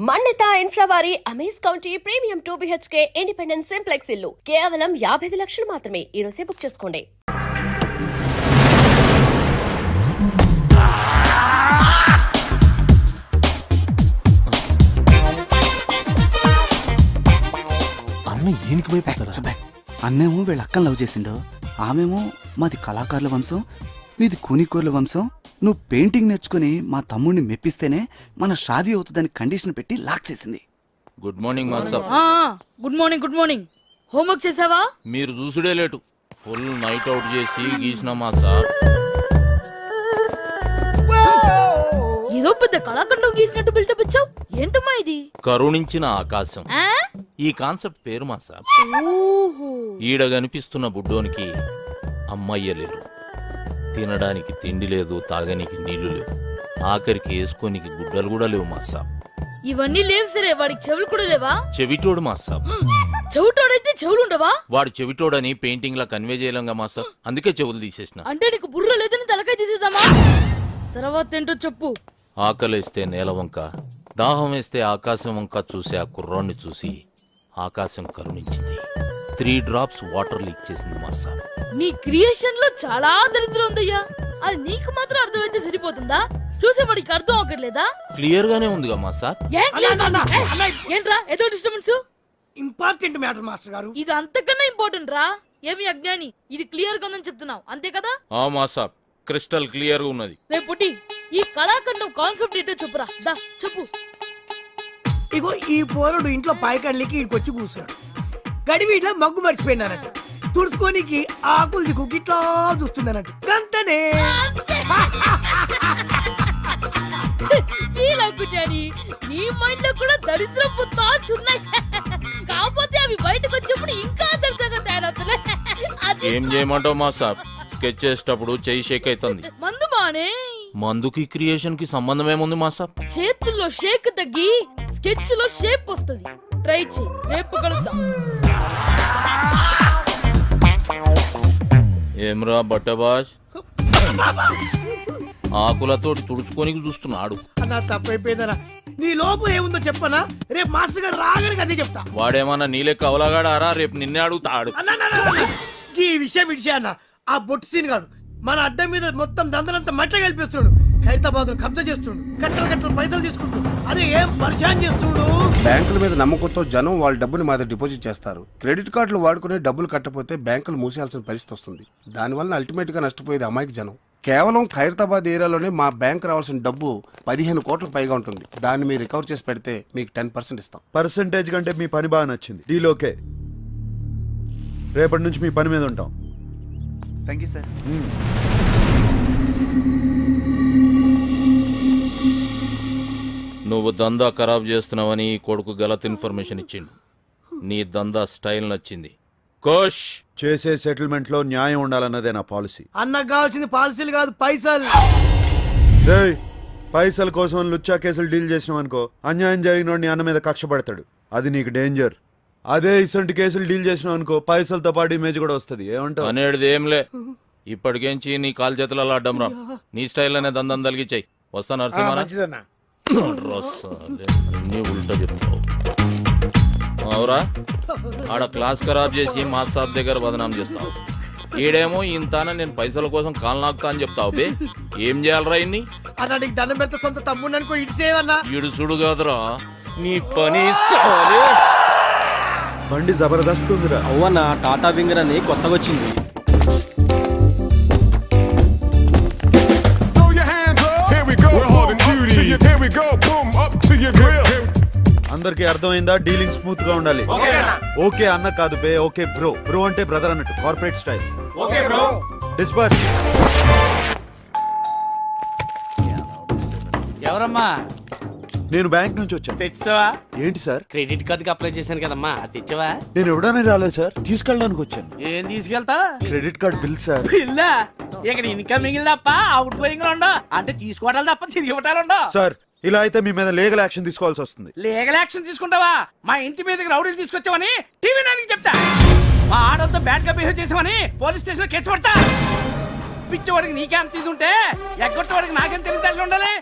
మన్నిత infra వారి amaze county premium 2 BHK independent simplex ఇల్లు కేవలం 55 లక్షలు మాత్రమే. ఈ రోజే బుక్ చేసుకోండి. అన్న ఏనికి భయపడతాడు? అన్నేమో వీళ్ళ అక్కని లవ్ చేసిండు, ఆమెమో మాది కళాకారుల వంశం, మీది కూనికోర్ల వంశం. నువ్వు పెయింటింగ్ నేర్చుకుని మా తమ్ముడిని మెప్పిస్తేనే మన షాదీ అవుతుందని కండిషన్ పెట్టి లాక్ చేసింది. Good morning master. Good morning. Good morning. Homework చేసావా? మీరు చూసుడే లేటు. ఫుల్ నైట్ అవుట్ చేసి గీసిన మాస్టర్. ఏదో పెద్ద కళాఖండం గీసినట్టు బిల్డప్ ఇచ్చావు. ఏంటమ్మా ఇది? కరుణించిన ఆకాశం. ఈ కాన్సెప్ట్ పేరు మాస్టర్. ఈడ కనిపిస్తున్న బుడ్డోనికి అమ్మయ్య లేరు, తినడానికి తిండి లేదు, తాగనికి నీళ్లు లేవు, ఆఖరికి వేసుకోనికి గుడ్డలు కూడా లేవు మాస్టర్. ఇవన్నీ లేవు సరే, వాడికి చెవులు కూడా లేవా? చెవిటోడు మాస్టర్. చెవిటోడైతే చెవులు ఉండవా? వాడు చెవిటోడని పెయింటింగ్ లా కన్వే చేయలేంగా మాస్టర్, అందుకే చెవులు తీసేసిన. అంటే నీకు బుర్ర లేదని తలకాయ తీసేద్దామా? తర్వాత ఏంటో చెప్పు. ఆకలేస్తే నేల వంక, దాహం వేస్తే ఆకాశం వంక చూసి ఆ కుర్రాన్ని చూసి ఆకాశం కరుణించింది. 3 drops వాటర్ లీక్ చేసింది మాస్టర్. నీ క్రియేషన్ లో చాలా దరిద్రం ఉందయ్యా. అది నీకు మాత్రం అర్థమైతే సరిపోతుందా? చూసేవాడికి అర్థం అవ్వట్లేదా? క్లియర్ గానే ఉందిగా మాస్టర్. ఏంట్రా ఏదో డిస్టర్బెన్స్? ఇంపార్టెంట్ మ్యాటర్ మాస్టర్ గారు. ఇది అంతకన్నా ఇంపార్టెంట్ రా. ఏమి అజ్ఞాని, ఇది క్లియర్ గా ఉందని చెప్తున్నావు అంతే కదా? ఆ మాస్టర్ క్రిస్టల్ క్లియర్ గా ఉన్నది. రేపు పుట్టి ఈ కళాఖండం కాన్సెప్ట్ ఏంటో చెప్పురా. దా చెప్పు. ఇగో ఈ పోరుడు ఇంట్లో పాయకాళ్ళకి ఇక్కడికి కూర్చున్నాడు. గడివి ఇట్లా మగ్గు మర్చిపోయినానంట. తుడుచుకోనికి ఆకులు దిక్కు గిట్లా చూస్తుందన్నట్టు. గంతనే ఫీల్ అవుకుంటాని. నీ మైండ్ లో కూడా దరిద్రపు థాట్స్ ఉన్నాయి. కాకపోతే అవి బయటకు వచ్చినప్పుడు ఇంకా దరిద్రంగా తయారవుతున్నాయి. ఏం చేయమంటావు మాస్టర్? స్కెచ్ చేసేటప్పుడు చెయ్యి షేక్ అవుతుంది. మందు బానే. మందుకి క్రియేషన్ కి సంబంధం ఏముంది మాస్టర్? చేతుల్లో షేక్ తగ్గి స్కెచ్ లో షేప్ వస్తుంది. ట్రై చేయి, రేపు కలుద్దాం. ఏమ్రా బట్టబాష్, ఆకులతో తుడుచుకొని చూస్తున్నాడు. అన్నా తప్పైపోయిందనా. నీ లోపు ఏముందో చెప్పనా? రేపు మాస్టర్ గారు రాగానే అదే చెప్తా. వాడేమన్నా నీలే కవలగాడారా? రేపు నిన్నే అడుగుతాడు. ఈ విషయం అన్న ఆ బొట్టు సీన్ గాడు మన అడ్డం మీద మొత్తం దందనంతా మట్ల కల్పిస్తున్నాడు. హైదరాబాద్ కబ్జా చేస్తున్నాడు. కట్టలు కట్టలు పైసలు తీసుకుంటాడు. అరే ఏం పరిశాన్ చేస్తున్నాడు. బ్యాంకుల మీద నమ్మకంతో జనం వాళ్ళ డబ్బుని మా దగ్గర డిపాజిట్ చేస్తారు. క్రెడిట్ కార్డులు వాడుకుని డబ్బులు కట్టపోతే బ్యాంకులు మూసేయాల్సిన పరిస్థితి వస్తుంది. దానివల్ల అల్టిమేట్ గా నష్టపోయేది అమాయక జనం. కేవలం ఖైరతాబాద్ ఏరియాలోనే మా బ్యాంక్ రావాల్సిన డబ్బు 15 కోట్లకు పైగా ఉంటుంది. దాన్ని మీరు రికవర్ చేసి పెడితే మీకు 10% ఇస్తాం. పర్సంటేజ్ కంటే మీ పని బాగా నచ్చింది. Deal okay. రేపటి నుంచి మీ పని మీద ఉంటాం. Thank you sir. నువ్వు దందా ఖరాబ్ చేస్తున్నావని కొడుకు గలత్ ఇన్ఫర్మేషన్ ఇచ్చిండు. నీ దందా స్టైల్ నచ్చింది. కోష్ చేసే సెటిల్మెంట్ లో న్యాయం ఉండాలన్నదే నా పాలసీ. అన్నకు కావాల్సింది పాలసీలు కాదు, పైసలు. రేయ్, పైసల కోసం లుచ్చా కేసులు డీల్ చేసినావు అనుకో, అన్యాయం జరిగినోడిని అన్న మీద కక్ష పడతాడు. అది నీకు డేంజర్. అదే ఇసంటి కేసులు డీల్ చేసినావు అనుకో, పైసలతో పాటు ఇమేజ్ కూడా వస్తుంది. ఏమంటావు? అనేది ఏంలే. ఇప్పటికేంచి నీ కాలు చేతులలో అడ్డం రా. నీ స్టైల్లోనే దందం తలిగిచ్చాయి. వస్తా నరసింహ. అన్ని ఉల్టా చెప్తావు. అవురా, ఆడ క్లాస్ ఖరాబ్ చేసి మా సాబ్ దగ్గర బదనాం చేస్తావు. ఈడేమో ఇంతాన నేను పైసల కోసం కాలు నాకుతా అని చెప్తావు. బే ఏం చేయాలరా ఇన్ని? అన్న నీకు దండం పెడితే సొంత తమ్ముడు అనుకో ఇటు చేయవన్నా. ఇడుసుడు కాదురా నీ పని. బండి జబర్దస్త్ ఉందిరా. అవ్వన్నా, టాటా వింగర్ అని కొత్తగా వచ్చింది. అందరికి అర్థమైందా? డీలింగ్ స్మూత్ గా ఉండాలి. ఓకే అన్న కాదు బే, ఓకే బ్రో. బ్రో అంటే బ్రదర్ అన్నట్టు, కార్పొరేట్ స్టైల్. డిస్పర్స్. ఎవరమ్మా? నేను బ్యాంక్ నుంచి వచ్చాను. తెచ్చావా? ఏంటి సార్? క్రెడిట్ కార్డ్ కి అప్లై చేశాను కదమ్మా, అది తెచ్చావా? నేను ఎవడనే రాలేదు సార్, తీసుకెళ్ళడానికి వచ్చాను. ఏం తీసుకెళ్తా? Credit card bill sir. బిల్లా? ఇక్కడ ఇన్కమింగ్ తప్ప అవుట్ గోయింగ్ ఉండవు. అంటే తీసుకోవడాలు తప్ప తిరిగి ఇవ్వటాలు ఉండవు సార్. ఇలా అయితే మీ మీద లీగల్ యాక్షన్ తీసుకోవాల్సి వస్తుంది. లీగల్ యాక్షన్ తీసుకుంటావా? మా ఇంటి మీదకి రౌడీలు తీసుకొచ్చావని టీవీ నైన్కి చెప్తా. మా ఆడలతో బ్యాడ్ గా బిహేవ్ చేసామని పోలీస్ స్టేషన్ లో కేసు పడతా. పిచ్చివాడికి నీకే అంత ఇది ఉంటే ఎగ్గొట్టవాడికి నాకేం తెలియదు ఉండాలి.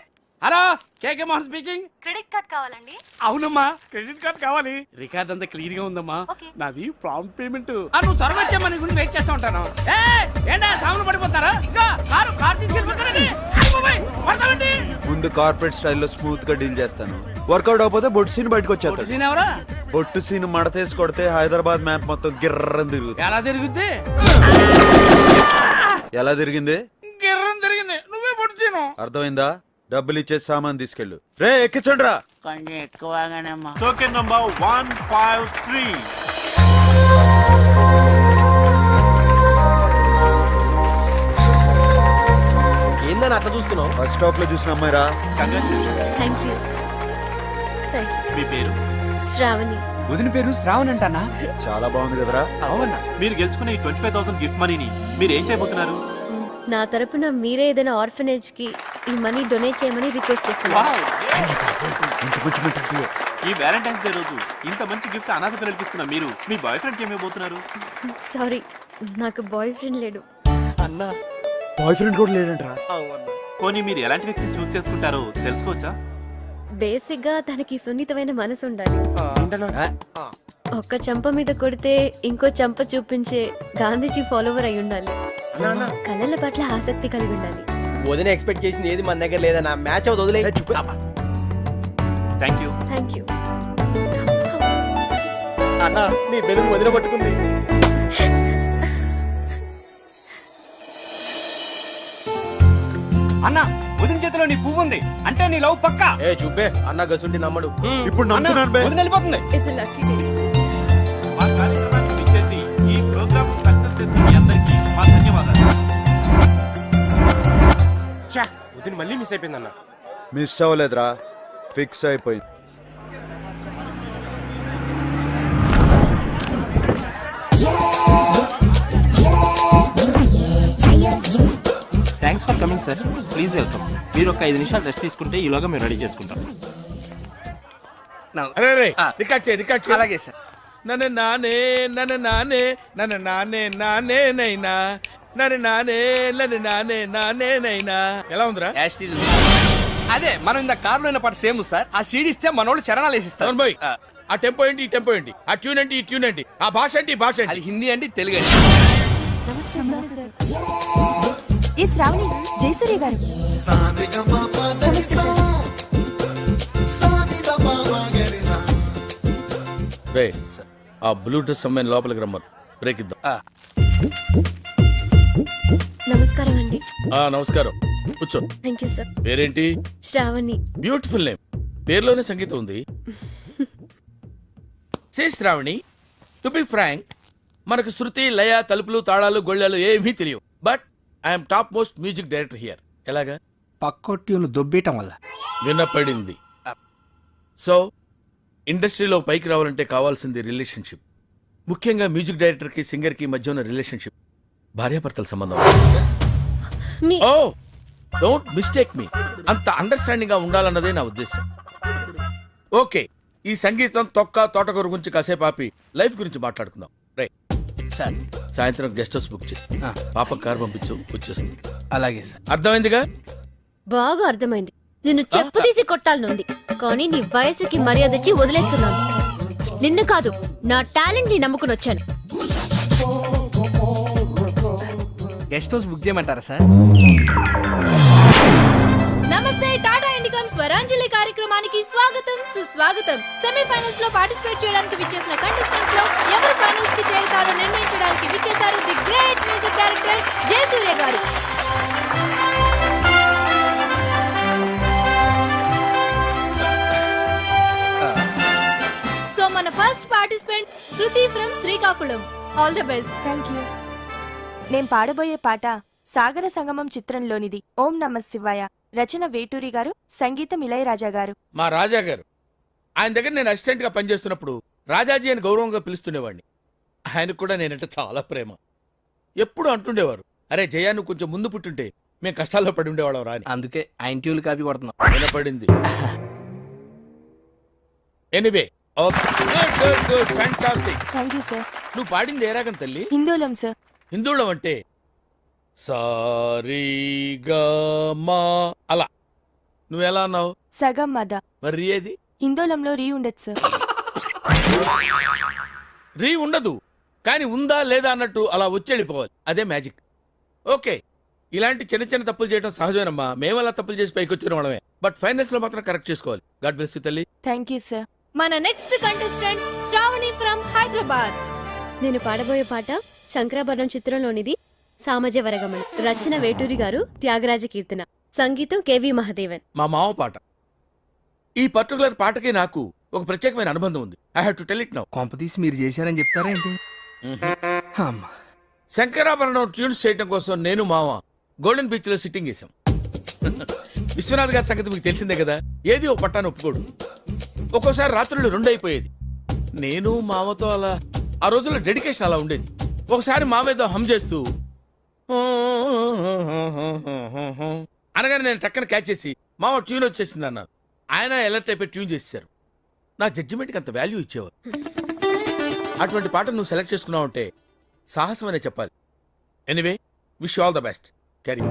హలో కేకే మోహన్ స్పీకింగ్. క్రెడిట్ కార్డ్ కావాలండి. అవునమ్మా క్రెడిట్ కార్డ్ కావాలి. రికార్డ్ అంతా క్లియర్ గా ఉందమ్మా. నాది ప్రాంప్ట్ పేమెంట్. నువ్వు త్వరగా వచ్చామా, నీ గురించి వెయిట్ చేస్తూ ఉంటాను. ఏంటా సాములు పడిపోతారా? ఇంకా కారు తీసుకెళ్ళిపోతారండి. ముందు కార్పొరేట్ స్టైల్లో స్మూత్ గా డీల్ చేస్తాను. వర్కౌట్ అవకపోతే బొట్టు సీన్ బయటకు వచ్చేస్తాను. సీన్ ఎవరా? బొట్టు సీన్ మడతేసి కొడితే హైదరాబాద్ మ్యాప్ మొత్తం గిర్రని తిరుగుతుంది. ఎలా తిరుగుద్ది? ఎలా తిరిగింది? గిర్రం తిరిగింది. నువ్వే పొడిచాను. అర్థమైందా? డబ్బులు ఇచ్చేసి సామాన్ తీసుకెళ్ళు. రే ఎక్కించండి రా. కొంచెం ఎక్కువగానేమ్మా. Token number 153. ఏందని అట్లా చూస్తున్నావు? బస్ స్టాప్ లో చూసిన అమ్మాయి రా. Thank you. మీ పేరు? శ్రావణి. వదిన పేరు శ్రావణ్ అంటానా? చాలా బాగుంది కదరా. అవునా? మీరు గెలుచుకున్న ఈ 25,000 గిఫ్ట్ మనీని మీరు ఏం చేయబోతున్నారు? నా తరపున మీరే ఏదైనా ఆర్ఫనేజ్ కి ఈ మనీ డొనేట్ చేయమని రిక్వెస్ట్ చేస్తున్నాను. ఈ వ్యాలంటైన్స్ డే రోజు ఇంత మంచి గిఫ్ట్ అనాథ పిల్లలకి ఇస్తున్న మీరు మీ బాయ్ ఫ్రెండ్కి ఏమైపోతున్నారు? సారీ, నాకు బాయ్ ఫ్రెండ్ లేడు. అన్నా బాయ్ ఫ్రెండ్ కూడా లేడంట్రా. పోనీ మీరు ఎలాంటి వ్యక్తిని చూస్ చేసుకుంటారో తెలుసుకోవచ్చా? బేసిక్ గా తనకి సున్నితమైన మనసు ఉండాలి. ఒక్క చెంప మీద కొడితే ఇంకో చెంప చూపించే గాంధీజీ ఫాలోవర్ అయి ఉండాలి. కళల పట్ల ఆసక్తి కలిగి ఉండాలి. వదిన ఎక్స్పెక్ట్ చేసింది ఏది మన దగ్గర లేదన్నా. మ్యాచ్ అవుతుంది, వదిలే. Thank you. Thank you. అన్న నీ బెలుగు వదిన పట్టుకుంది. అన్న వదిన చేతిలో నీ పువ్వు ఉంది అంటే నీ లవ్ పక్కా. ఏ చూపే అన్న గసుండి నమ్మడు. ఇప్పుడు నమ్ముతున్నాను బే. వదిన వెళ్ళిపోతుంది. It's lucky day. మా కార్యక్రమాన్ని విచ్చేసి ఈ ప్రోగ్రామ్ సక్సెస్ చేసిన మీ అందరికీ మా ధన్యవాదాలు. వదిన మళ్ళీ మిస్ అయిపోయింది అన్న. మిస్ అవ్వలేదురా, ఫిక్స్ అయిపోయింది. Thanks for coming sir. Please welcome. మీరు ఒక 5 నిమిషాలు రెస్ట్ తీసుకుంటే ఈలోగా మేము రెడీ చేసుకుంటాం. రికార్డ్ చేయి. అలాగే సార్. నన్ను నానే నైనా నైనా ఎలా ఉందిరా? అదే మనం ఇంత కారులో అయిన పాట సేమ్ సార్. ఆ సీడీ ఇస్తే మనోళ్ళు చరణాలు వేసిస్తారు. బాయ్ ఆ టెంపో ఏంటి, ఈ టెంపో ఏంటి, ఆ ట్యూన్ ఏంటి, ఈ ట్యూన్ ఏంటి, ఆ భాష ఏంటి, ఈ భాష ఏంటి? అది హిందీ అండి, తెలుగు అండి. ఈ శ్రావణి జయసూర్య గారు. ఆ బ్లూటూత్ అమ్మాయిని లోపలికి రమ్మను. బ్రేక్ ఇద్దాం. నమస్కారం అండి. నమస్కారం, కూర్చో. Thank you sir. పేరేంటి? శ్రావణి. Beautiful name. పేరులోనే సంగీతం ఉంది. Say Shravani, to be frank, మనకు శృతి, లయ, తలుపులు, తాళాలు, గొళ్ళాలు ఏమీ తెలియవు. But I'm top most music director here. ఎలాగా? పక్కొట్టిను దొబ్బేయటం వల్ల. వినపడింది. సో ఇండస్ట్రీలో పైకి రావాలంటే కావాల్సింది రిలేషన్షిప్. ముఖ్యంగా మ్యూజిక్ డైరెక్టర్కి సింగర్కి మధ్య ఉన్న రిలేషన్షిప్ భార్యాభర్తల సంబంధం. మీ- ఓ డోంట్ మిస్టేక్ మీ. అంత అండర్స్టాండింగ్ గా ఉండాలన్నదే నా ఉద్దేశం. ఓకే, ఈ సంగీతం తొక్క తోటకూర గురించి కాసేపు ఆపి లైఫ్ గురించి మాట్లాడుకుందాం. Right sir. సాయంత్రం గెస్ట్ హౌస్ బుక్ చేయి. పాప కార్ పంపించు, వచ్చేస్తుంది. అలాగే సార్. అర్థమైందిగా? బాగా అర్థమైంది. నిన్ను చెప్పు తీసి కొట్టాలనుంది, కానీ నీ వయసుకి మర్యాద ఇచ్చి వదిలేస్తున్నాను. నిన్ను కాదు, నా టాలెంట్ ని నమ్ముకుని వచ్చాను. గెస్ట్ హౌస్ బుక్ చేయమంటారా సార్? నమస్తే. టాటా ఇండికాన్ స్వరాంజలి కార్యక్రమానికి స్వాగతం, సుస్వాగతం. సెమీఫైనల్స్ లో పార్టిసిపేట్ చేయడానికి విచ్చేసిన కంటెస్టెంట్స్ లో ఎవరు ఫైనల్స్ కి చేరుతారో నిర్ణయించడానికి విచ్చేశారు the great music director Jayasurya గారు. సో మన first participant Shruti from Srikakulam. All the best. Thank you. నేను పాడబోయే పాట సాగర సంగమం చిత్రంలోనిది. ఓం నమ శివాయ. రచన వేటూరి గారు, సంగీతం ఇళయరాజా గారు. మా రాజా గారు. ఆయన దగ్గర నేను అసిస్టెంట్ గా పనిచేస్తున్నప్పుడు రాజాజీ అని గౌరవంగా పిలుస్తుండేవాడిని. ఆయనకు కూడా నేనంటే చాలా ప్రేమ. ఎప్పుడు అంటుండేవారు, అరే జయా నువ్వు కొంచెం ముందు పుట్టుంటే మేము కష్టాల్లో పడి ఉండేవాళ్ళం రాని. అందుకే ఆయన ట్యూల్ కాపీ కొడుతున్నాం. వినపడింది. Anyway, good good fantastic. Thank you sir. నువ్వు పాడింది ఏ రాగం తల్లి? హిందోళం సార్. హిందువులం అంటే సారీగమా అలా. నువ్వు ఎలా అన్నావు? సగం మద. మరి రీ ఏది? హిందోళంలో రీ ఉండదు సార్. రీ ఉండదు, కానీ ఉందా లేదా అన్నట్టు అలా వచ్చి వెళ్ళిపోవాలి. అదే మ్యాజిక్. ఓకే, ఇలాంటి చిన్న చిన్న తప్పులు చేయడం సహజమేనమ్మా. మేము అలా తప్పులు చేసి పైకి వచ్చిన వాళ్ళమే. బట్ ఫైనల్స్ లో మాత్రం కరెక్ట్ చేసుకోవాలి. గాడ్ బ్లెస్ యు తల్లి. Thank you sir. మన next contestant Shravani from Hyderabad. నేను పాడబోయే పాట శంకరాభరణం చిత్రంలోనిది. సామజ వరగమన, రచన వేటూరి గారు, త్యాగరాజ కీర్తన, సంగీతం కేవి మహదేవన్. మా మామ పాట. ఈ పర్టికులర్ పాటకి నాకు ఒక ప్రత్యేకమైన అనుబంధం ఉంది. I have to tell it now. కొంపతీసి మీరు చేశారని చెప్తారేంటి? శంకరాభరణం ట్యూన్స్ చేయడం కోసం నేను మామ గోల్డెన్ బీచ్ లో సిట్టింగ్ చేశాం. విశ్వనాథ్ గారి సంగతి మీకు తెలిసిందే కదా. ఏది ఓ పట్టాను ఒప్పుకోడు. ఒక్కోసారి రాత్రులు 2 అయిపోయేది. నేను మామతో అలా ఆ రోజుల్లో డెడికేషన్ అలా ఉండేది. ఒకసారి మామేదో హమ్ చేస్తూ అనగానే నేను టక్కన క్యాచ్ చేసి మామ ట్యూన్ వచ్చేసింది అన్నాను. ఆయన ఎలర్ట్ అయిపోయి ట్యూన్ చేశారు. నా జడ్జిమెంట్కి అంత వాల్యూ ఇచ్చేవారు. అటువంటి పాట నువ్వు సెలెక్ట్ చేసుకున్నావు అంటే సాహసం అనే చెప్పాలి. Anyway, wish all the best. Carry.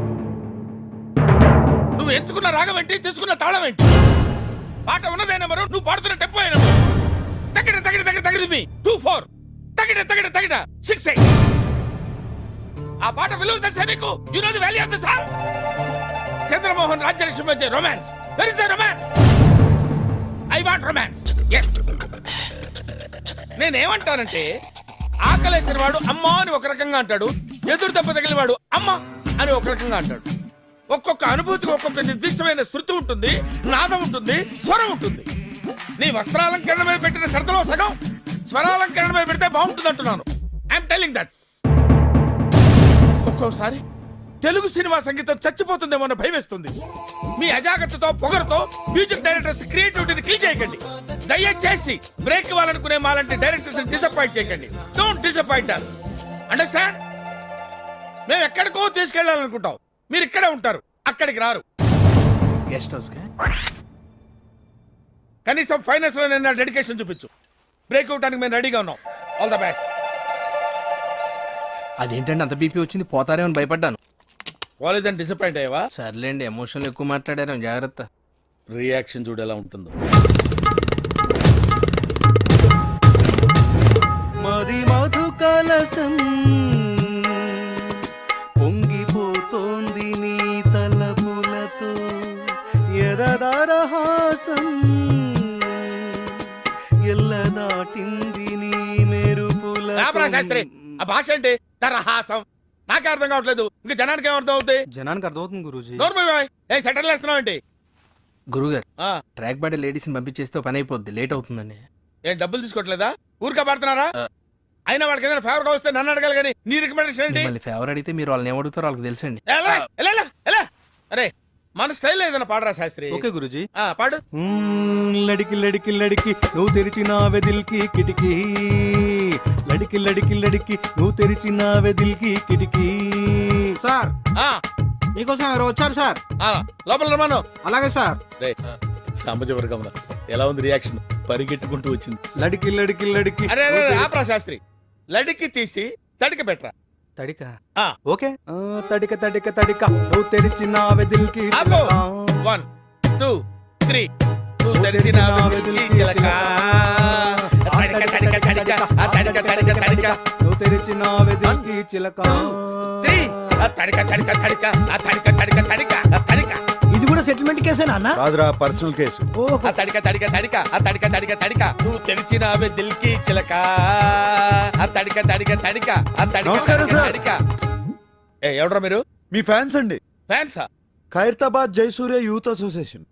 నువ్వు ఎంచుకున్న రాగం ఏంటి, తీసుకున్న తాళం ఏంటి? పాట ఉన్నదే నెంబరు, నువ్వు పాడుతున్న టెంపో అయిన తగిడ తగిడ తగిడ తగిడి మీ 2-4 తగిడ తగిడ తగిడ 6-8. ఆ పాట విలువ తెలుసా నీకు? You know the value of the song. Chandramohan Rajyalakshmi మధ్య romance. Where is the romance? I want romance. Yes. నేనేమంటానంటే, ఆకలేసిన వాడు అమ్మా అని ఒక రకంగా అంటాడు, ఎదురు దెబ్బ తగిలిన వాడు అమ్మ అని ఒక రకంగా అంటాడు. ఒక్కొక్క అనుభూతికి ఒక్కొక్క నిర్దిష్టమైన శృతి ఉంటుంది, నాదం ఉంటుంది, స్వరం ఉంటుంది. నీ వస్త్రాలంకరణ మీద పెట్టిన శ్రద్ధలో సగం స్వరాలంకరణ మీద పెడితే బాగుంటుంది అంటున్నాను. I'm telling that. ఒక్కోసారి తెలుగు సినిమా సంగీతం చచ్చిపోతుందేమో అన్న భయం వేస్తుంది. మీ అజాగ్రత్తతో పొగరుతో మ్యూజిక్ డైరెక్టర్స్ క్రియేటివిటీని కిల్ చేయకండి. దయచేసి బ్రేక్ ఇవ్వాలనుకునే మాలాంటి డైరెక్టర్స్ డిసప్పాయింట్ చేయకండి. Don't disappoint us. అండర్స్టాండ్? మేము ఎక్కడికో తీసుకెళ్లాలనుకుంటాం, మీరు ఇక్కడే ఉంటారు, అక్కడికి రారు. గెస్ట్ హౌస్ కనీసం ఫైనల్స్ లో నేను డెడికేషన్ చూపించు. బ్రేక్ ఇవ్వడానికి మేము రెడీగా ఉన్నాం. All the best. అదేంటండి అంత బీపీ వచ్చింది? పోతారేమని భయపడ్డాను. కాలేజ్ అని డిసప్పాయింట్ అయ్యావా? సర్లేండి, ఎమోషన్లు ఎక్కువ మాట్లాడారు, జాగ్రత్త. రియాక్షన్ చూడు ఎలా ఉంటుందో. మది మధు కలసం పొంగిపోతోంది నీ తలపులతో, ఎదదరహాసం ఎల్ల దాటింది నీ మెరుపుల. శాస్త్రి, ఆ భాష ఏంటి? తరహాసం. నాకే అర్థం కావట్లేదు, ఇంకా జనానికి ఏమర్థం అవుతాయి? జనానికి అర్థమవుతుంది గురూజీ. ఏ సెటిల్ వేస్తున్నావు ఏంటి? గురుగారు, ట్రాక్ బాడీ లేడీస్ ని పంపించేస్తే పని అయిపోద్ది, లేట్ అవుతుందండి. ఏం డబ్బులు తీసుకోవట్లేదా? ఊరికే పడుతున్నారా? అయినా వాళ్ళకి ఏదైనా ఫేవర్ గా వస్తే నన్ను అడగాలి కానీ నీ రికమెండేషన్ ఏంటి? మళ్ళీ ఫేవర్ అడిగితే మీరు వాళ్ళని ఏమడుగుతారో వాళ్ళకి తెలుసండి. అరే, మన స్టైల్ ఏదైనా పాడరా శాస్త్రి. ఓకే గురూజీ. పాడు. లడికి లడికి లడికి నువ్వు తెరిచిన వెదిల్కి కిటికీ, లడికి లడికి లడికి నువ్వు తెరిచిన వెదిల్కి కిటికీ. సార్, మీకోసం ఎవరు వచ్చారు సార్? లోపల రమాను. అలాగే సార్. సామాజిక వర్గం ఎలా ఉంది రియాక్షన్? పరిగెట్టుకుంటూ వచ్చింది. లడికి లడికి లడికి. అరే ఆపరా శాస్త్రి. లడికి తీసి తడికి పెట్టరా. తడిక. ఆ. ఓకే. తడిక తడిక తడిక నువ్వు తెరిచిన వెదిల్కి. 1 2 3 నువ్వు తెరిచిన వెదిల్కి చిలక. తడిక తడిక తడిక తడిక తడిక తడిక నువ్వు తెరిచిన వెదిల్కి చిలక. 3 తడిక తడిక తడిక తడిక తడిక తడిక తడిక. ఇది కూడా సెటిల్మెంట్ కేసేనా అన్న? కాదురా, పర్సనల్ కేసు. తడిక తడిక తడిక తడిక తడిక తడిక నువ్వు తెరిచినవే దిల్కి చిలక. తడిక తడిక తడిక తడిక నమస్కారం సార్. తడిక. ఎవడ్రా మీరు? మీ ఫ్యాన్స్ అండి. ఫ్యాన్సా? Khairatabad Jayasurya youth association.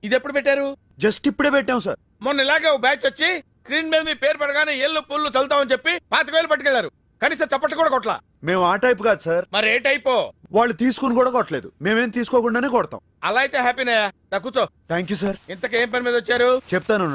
ఇది ఎప్పుడు పెట్టారు? జస్ట్ ఇప్పుడే పెట్టాం సార్. మొన్న ఇలాగే ఓ బ్యాచ్ వచ్చి స్క్రీన్ మీద మీ పేరు పడగానే ఏళ్ళు పుల్లు చల్లుతామని చెప్పి 25,000 పట్టుకెళ్లారు. కనీసం చప్పట్లు కూడా కొట్లా. మేము ఆ టైప్ కాదు సార్. మరి ఏ టైపో? వాళ్ళు తీసుకుని కూడా కొట్టలేదు, మేమేం తీసుకోకుండానే కొడతాం. అలా అయితే హ్యాపీనయ్యా. నా కూర్చో. Thank you sir. ఇంతకేం పని మీద వచ్చారు? చెప్తాను,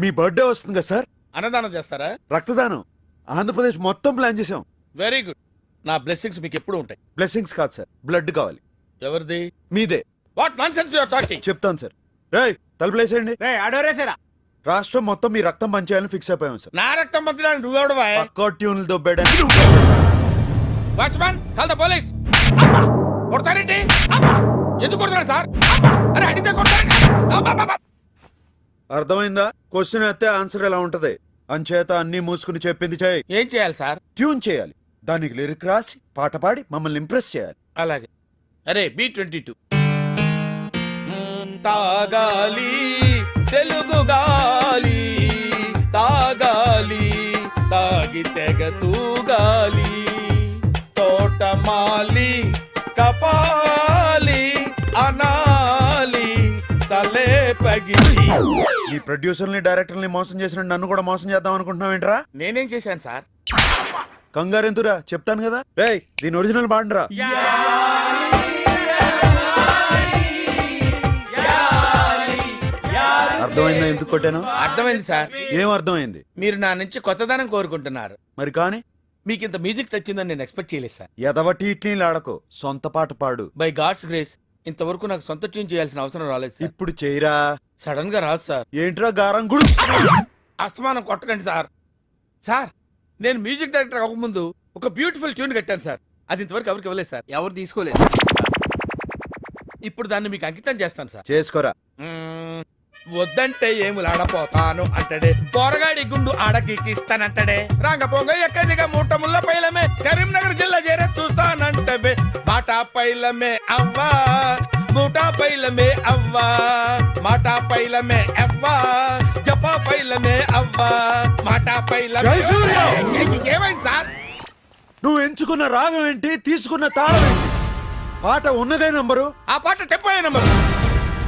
మీ బర్త్డే వస్తుంది కదా సార్. అన్నదానం చేస్తారా? రక్తదానం ఆంధ్రప్రదేశ్ మొత్తం ప్లాన్ చేసాం. Very good. నా బ్లెస్సింగ్స్ మీకు ఎప్పుడు ఉంటాయి. బ్లెస్సింగ్స్ కాదు సార్, బ్లడ్ కావాలి. ఎవరిది? మీదే. What nonsense you are talking? చెప్తాను సార్. రేయ్, తలుపులేసేయండి. ఆడోరేసారా? రాష్ట్రం మొత్తం మీ రక్తం పంచేయాలని ఫిక్స్ అయిపోయాం సార్. నా రక్తం పంచడానికి నువ్వెవడవా? పక్కా ట్యూన్లు దొబ్బాడని. Watchman, call the police. కొడతారేంటి? ఎందుకు కొడతాడు సార్? అరే అడిగితే కొడతాడు. అబ్బబ్బబ్బ. అర్థమైందా? క్వశ్చన్ అయితే ఆన్సర్ ఎలా ఉంటది. అంచేత అన్ని మూసుకుని చెప్పింది చేయి. ఏం చేయాలి సార్? ట్యూన్ చేయాలి, దానికి లిరిక్ రాసి పాట పాడి మమ్మల్ని ఇంప్రెస్ చేయాలి. అలాగే. అరే B22 తాగాలి తెలుగు గాలి, తాగాలి తాగి తెగ తూగాలి, తోటమాలి కపాలి అనాలి తలే పగిలి. ఈ ప్రొడ్యూసర్ని డైరెక్టర్ని మోసం చేసిన నన్ను కూడా మోసం చేద్దాం అనుకుంటున్నావు ఏంట్రా? నేనేం చేశాను సార్? కంగారెంతురా, చెప్తాను కదా. రేయ్ దీని ఒరిజినల్ పాడండిరా. అర్థమైందా ఎందుకు కొట్టాను? అర్థమైంది సార్. ఏం అర్థమైంది? మీరు నా నుంచి కొత్తదనం కోరుకుంటున్నారు. మరి కానీ మీకు ఇంత మ్యూజిక్ తెచ్చిందని నేను ఎక్స్పెక్ట్ చేయలేదు సార్. ఎదవటి ఇట్లీలు ఆడకు, సొంత పాట పాడు. బై గాడ్స్ గ్రేస్ ఇంతవరకు నాకు సొంత ట్యూన్ చేయాల్సిన అవసరం రాలేదు సార్. ఇప్పుడు చేయరా. సడన్ గా రాదు సార్. ఏంట్రా గారం గుడు? అస్తమానం కొట్టకండి సార్. సార్ నేను మ్యూజిక్ డైరెక్టర్ అవ్వకముందు ఒక బ్యూటిఫుల్ ట్యూన్ కట్టాను సార్. అది ఇంతవరకు ఎవరికి ఇవ్వలేదు సార్. ఎవరు తీసుకోలేదు. ఇప్పుడు దాన్ని మీకు అంకితం చేస్తాను సార్. చేసుకోరా. మ్మ్, వద్దంటే ఏములాడపోతాను అంటడే, పోరగాడి గుండు ఆడకిస్తానంటడే, రాంగపోంగ ఎక్కదిగా మూట ముళ్ళ పైలమే, కరీంనగర్ జిల్లా చేరే చూస్తానంటవే, బాటా పైలమే అవ్వా మూటా పైలమే అవ్వా, మాటా పైలమే అవ్వా జపా పైలమే అవ్వా, మాటా పైలమే. జై సూర్య! ఏమైంది సార్? నువ్వు ఎంచుకున్న రాగం ఏంటి, తీసుకున్న తాళం ఏంటి? పాట ఉన్నదే నంబరు, ఆ పాట టెంపో నంబర్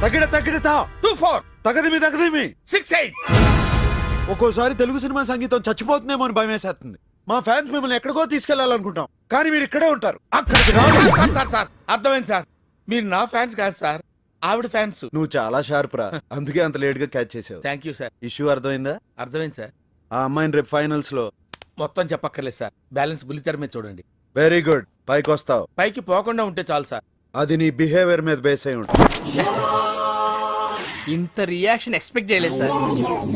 తగిడ తగిడతా 24 తగదిమి తగదిమి 68. ఒక్కోసారి తెలుగు సినిమా సంగీతం చచ్చిపోతుందేమో అని భయం వేసేస్తుంది. మా ఫ్యాన్స్ మిమ్మల్ని ఎక్కడికో తీసుకెళ్లాలనుకుంటాం, కానీ మీరు ఇక్కడే ఉంటారు. అక్కడికి రాదు. సార్ సార్ సార్ అర్థమైంది సార్. మీరు నా ఫ్యాన్స్ కాదు సార్, ఆవిడ ఫ్యాన్స్. నువ్వు చాలా షార్ప్ రా, అందుకే అంత లేట్ గా క్యాచ్ చేసావు. Thank you sir. ఇష్యూ అర్థమైందా? అర్థమైంది సార్. ఆ అమ్మాయిని రేపు ఫైనల్స్ లో. మొత్తం చెప్పక్కర్లేదు సార్, బ్యాలెన్స్ బుల్లితెర మీద చూడండి. వెరీ గుడ్, పైకి వస్తావు. పైకి పోకుండా ఉంటే చాలు సార్. అది నీ బిహేవియర్ మీద బేస్ అయి ఉంటుంది. ఇంత రియాక్షన్ ఎక్స్పెక్ట్ చేయలేదు సార్.